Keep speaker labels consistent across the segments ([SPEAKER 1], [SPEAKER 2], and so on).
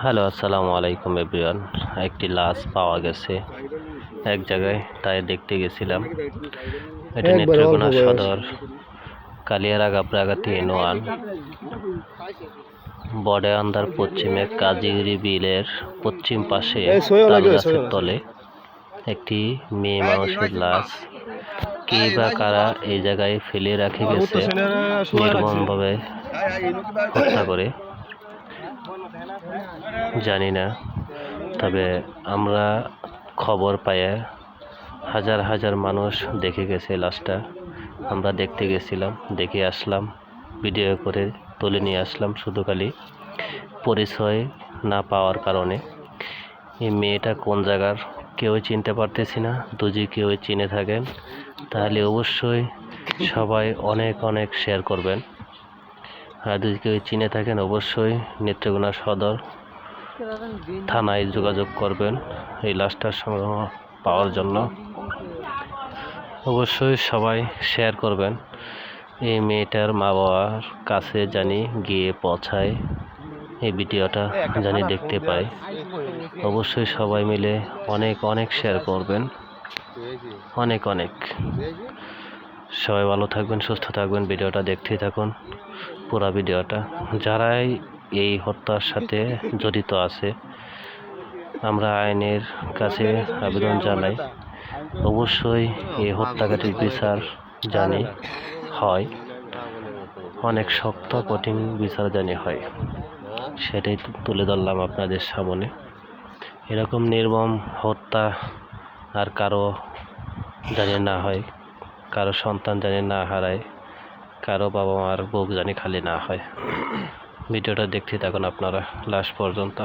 [SPEAKER 1] Hello, আসসালামু আলাইকুম everyone. একটি লাশ পাওয়া গেছে এক জায়গায়, তাই দেখতে গেছিলাম। এটি নেত্রকোনা সদর কালিয়ারা গাবরাগা 3-1 বড়ে আন্দার পশ্চিমে কাজিগিরি বিলের পশ্চিম পাশে তাল গাছের তলে একটি মেয়ে মানুষের লাশ কে বা কারা এই জায়গায় ফেলে রেখে গেছে নির্মমভাবে হত্যা করে, জানি না। তবে আমরা খবর পাইয়ে হাজার হাজার মানুষ দেখে গেছে লাশটা। আমরা দেখতে গেছিলাম, দেখে আসলাম, ভিডিও করে তুলে নিয়ে আসলাম। শুধু খালি পরিচয় না পাওয়ার কারণে এই মেয়েটা কোন জায়গার কেউ চিনতে পারতেছি না। যদি কেউ চিনে থাকেন তাহলে অবশ্যই সবাই অনেক অনেক শেয়ার করবেন। আর যদি কেউ চিনে থাকেন অবশ্যই নেত্রকোনা সদর থানায় যোগাযোগ করবেন এই লাশটার পাওয়ার জন্য। অবশ্যই সবাই শেয়ার করবেন। এই মেয়েটার মা বাবার কাছে জানি গিয়ে পৌঁছায়, এই ভিডিওটা জানি দেখতে পাই। অবশ্যই সবাই মিলে অনেক অনেক শেয়ার করবেন, অনেক অনেক। সবাই ভালো থাকবেন, সুস্থ থাকবেন। ভিডিওটা দেখতেই থাকুন পুরো ভিডিওটা। যারাই এই হত্যার সাথে জড়িত আছে আমরা আইনের কাছে আবেদন জানাই, অবশ্যই এই হত্যাকারীর বিচার জানি হয়, অনেক শক্ত কঠিন বিচার জানি হয়। সেটাই তুলে ধরলাম আপনাদের সামনে। এরকম নির্মম হত্যা আর কারো জানি না হয়, কারো সন্তান জানি না হারায়, কারো বাবা মার বুক জানি খালি না হয়। ভিডিওটা দেখতে থাকুন আপনারা লাস্ট পর্যন্ত।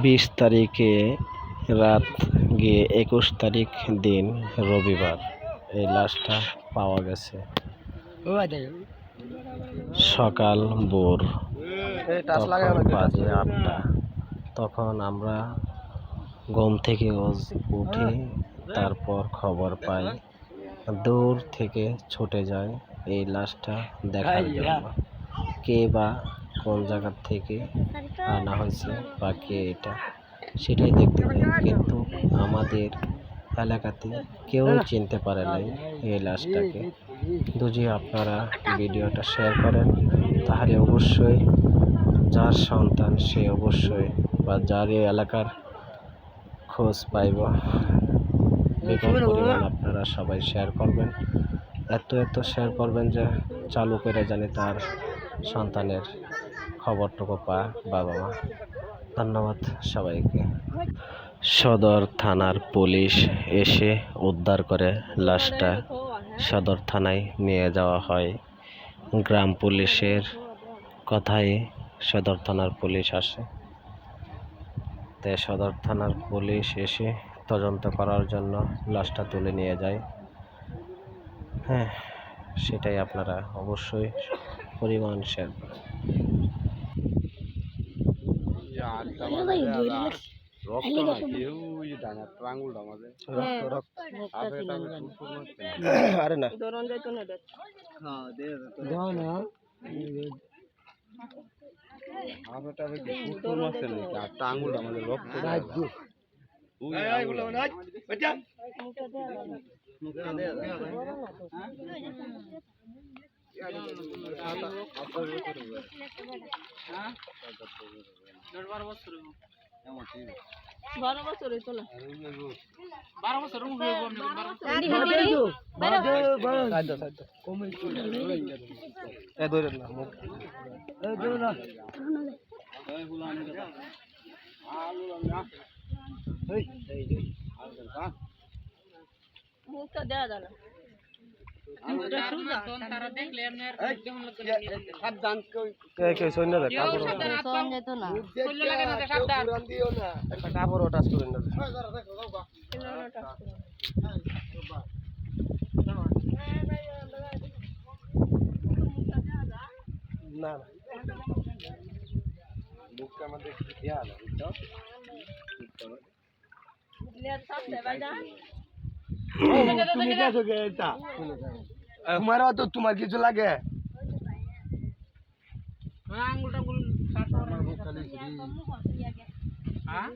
[SPEAKER 1] 20 তারিখে রাত গিয়ে 21 তারিখ দিন রবিবার এই লাশটা পাওয়া গেছে সকাল ভোর, বাজে 8টা। তখন আমরা ঘুম থেকে উঠে তারপর খবর পাই, দূর থেকে ছুটে যায় এই লাশটা দেখার জন্য। কে বা কোন জায়গার থেকে আনা হয়েছে বা কে এটা সেটাই দেখতে পাই, কিন্তু আমাদের এলাকাতে কেউ চিনতে পারে নাই এই লাশটাকে। যদি আপনারা ভিডিওটা শেয়ার করেন তাহলে অবশ্যই যার সন্তান সে অবশ্যই বা যার এই এলাকার খোঁজ পাইব। বিপুল পরিমাণ আপনারা সবাই শেয়ার করবেন, এত শেয়ার করবেন যে চালু করে জানি তার সন্তানের খবরটুকু পা বাবা মা। ধন্যবাদ সবাইকে। সদর থানার পুলিশ এসে উদ্ধার করে লাশটা সদর থানায় নিয়ে যাওয়া হয়। গ্রাম পুলিশের কথায় সদর থানার পুলিশ আসে, তাই সদর থানার পুলিশ এসে তদন্ত করার জন্য লাশটা তুলে নিয়ে যায়। হ্যাঁ, সেটাই আপনারা অবশ্যই পরিমাণ শেয়ার করেন। আরে না আঙুল আমাদের রক্ত মুখটা দেওয়া যায় না। তোমার কিছু লাগে?
[SPEAKER 2] আঙ্গুল টাঙ্গুল আমার বুক খালি হ্যাঁ